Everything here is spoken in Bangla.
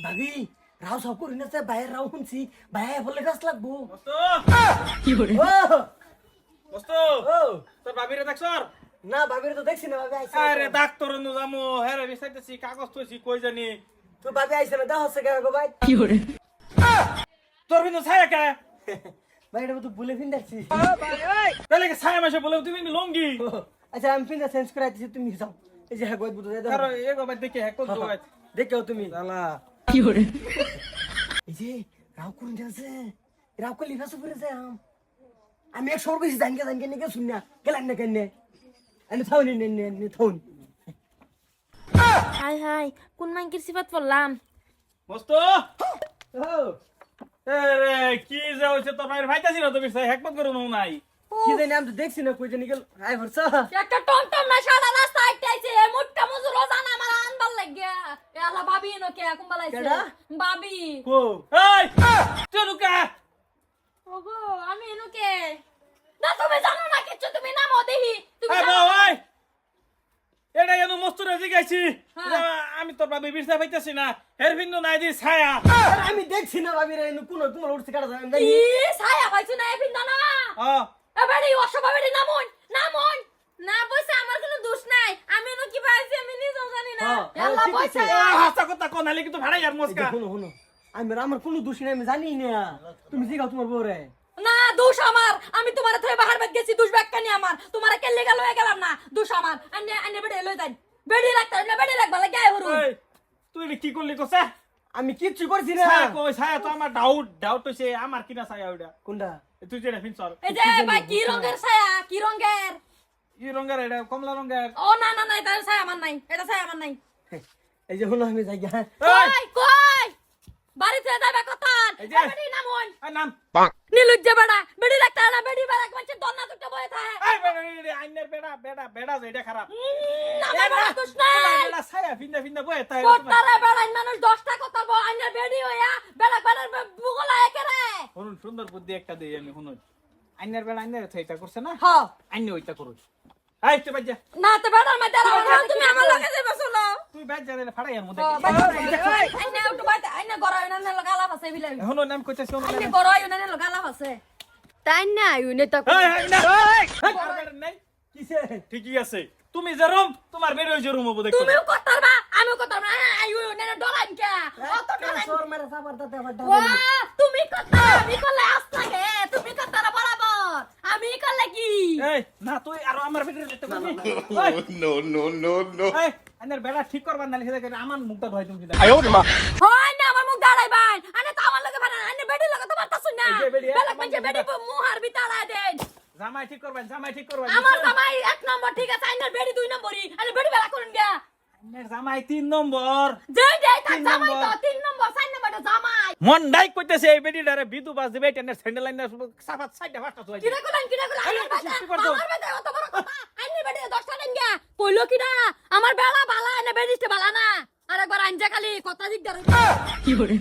ভাবি রাও সব করি না বাইরে রাও শুনছি ভাই বলে গাছ লাগবো কি করে ও দোস্ত ও তোর ভাবিরে দেখছর না ভাবির তো দেখছি না ভাবি আইছে আরে ডাক্তার নু জামু হেরে বিছাইতেছি কাগজ থইছি কই জানি তো ভাবি আইছে না দেখো সে গো ভাই কি করে তোর বিন্দু ছায়া কে ভাই এটা তো ভুলে ফিন্দাছি তাহলে কি ছায়া মাসে বলে তুমি লঙ্গি আচ্ছা আমি ফিন্দা চেঞ্জ করে আইছি তুমি যাও এই যে গদ বুঝে দাও কারো এগো ভাই দেখে হ্যাক করছো দেখো তুমি শালা কি করে এই যে রাও কোন যাচ্ছে রাও কো লিভাস উপরে যায় আমি এক সর বেশি জানকে নিকে শুননা গেলাম না কেন আমি থাউনি নে থাউন হাই হাই কোন মাইকের সিফাত পড়লাম মস্ত ও আরে কি যে হইছে তোর ভাইয়ের ভাইতাছি না তো বিছাই হ্যাক করো নাই কি জানি আমি তো দেখছি না কই জানি গেল আই ভরসা একটা টমটম না সারা রাস্তা আইতাইছে মুটটা মজুর জানা আমার আনবার লাগিয়া এ আলা ভাবি এনো কে কোন বালাইছে কেডা? ভাবি কো এই তুই রুকা ওগো আমি এনো কে না তুমি জানো না কিছু তুমি নামো দেহি তুমি এই জানো না? ভাই এটা এনো মস্ত রাজি গাইছি হ্যাঁ। আমি তোর ভাবি বিছাই পাইতাছি না হের বিন্দু নাই দি ছায়া আমি দেখছি না ভাবি রে কোন তোমার উঠছে কাটা যায় আমি ই জানি ছায়া পাইছো না এ বিন্দা না এবারে অসভাবে নামুন নামুন না বসে আমার কোনো দোষ নাই আমি এনো কি পাইছি আমি নিজেও জানি না হ্যাঁ, আল্লাহ ঠিক বসে আছে। হাসা কথা কোন নালে কিন্তু ভাড়াই আর মস্কা শুনো শুনো আমি আমার কোনো দোষ নাই আমি জানি না তুমি জিগাও তোমার বউরে না দোষ আমার আমি তোমার থেকে বাহার বাদ গেছি দোষ ব্যাখ্যানি আমার তোমার কেলে গেল হয়ে গেলাম না দোষ আমার আন্নে আন্নে বেড়ে লই যাই বেড়ি রাখতে না বেড়ি রাখবা লাগে হরু এই তুই এটা কি করলি কসা আমি কিচ্ছু করছি না ছায়া কই ছায়া তো আমার ডাউট হইছে আমার কিনা ছায়া ওইটা কোনটা তুই যেটা ফিনছর এই যে ভাই কি রঙের ছায়া কি রঙের ই রঙের এটা কমলা রঙের ও না না না এটা ছায়া আমার নাই এটা ছায়া আমার নাই এই যে শুনো আমি যাই গা এই কই বাড়িতে যাবে কত এই যে। বেড়ি নামুন এই নাম নিলুজ্জে বেড়া বেড়ি রাখতে না বেড়ি বেড়া মানে দন্না দুটো বয়ে থাকে এই বেড়া আইনের বেড়া যেটা খারাপ আমার বেড়া দোষ নাই বেড়া ছায়া ফিন্দা বয়ে তাই কোটারে বেড়াই মানুষ 10টা কথা বল আইনের বেড়ি হইয়া বেড়া বেড়া বুগলা একেরে শুনুন সুন্দর বুদ্ধি একটা দেই আমি শুনুন আইনের বেড়া আইনের এটা করছে না হ্যাঁ আইনে ওইটা করুন এই তুই বাজ্জা না তো বেড়ার মধ্যে আর তুমি আমার লগে যাবে চলো তুই বাজ্জা রে ফাড়াই এর মধ্যে আইনে একটু বাইতে আইনে গড় হয় না না গালা ফাসে বিলাই শুনুন নাম কইতাছি শুনুন আইনে গড় হয় না না গালা ফাসে তাই না ইউনে তো এই না এই নাই কিসে ঠিকই আছে তুমি যেরম তোমার বের হই যেরম হবো দেখো তুমিও করতারবা আমিও করতারবা আইউ না ডরাইন কে অত ডরাইন সর মেরে সাবার দাতে আবার ওয়া তুমি করতা আমি করলে আস লাগে তুমি করতারা বরাবর আমি করলে কি এই না তুই আর আমার ভিতরে যেতে পারবি No. এই আইনের বেড়া ঠিক করবার নালি সেটা আমার মুখটা ধয় তুমি হয় না আমার মুখ দাঁড়াই ভাই আনে তো আমার লগে বানা আনে বেডি লগে তো বাতাছ না এই যে বেডি, বেলা আমার পঞ্চে বেডি মুহার ভিতরে দেন জামাই ঠিক করবেন আমার জামাই এক নম্বর ঠিক আছে আইনের বেডি দুই নম্বরই আনে বেডি বেলা করুন গা আইনের জামাই 3 নম্বর যেই দেই থাক তিন জামাই তো নম্বর। 3 নম্বর 4 নম্বরটা জামাই মন ডাই কইতেছে এই বেডিটারে বিদু বাস দিবে টেনের স্যান্ডেল লাইনের সাফাত সাইডে ফাস্টা তুই কিরা কইলেন আইনের বেডি কি করতো? আমার বেডি অত বড় কথা আইনের বেডি 10টা দেন গা কইলো কিডা আমার বেলা বালা আনে বেডিতে বালা না আরেকবার আনজা খালি কথা দিক দাঁড়াই কি করে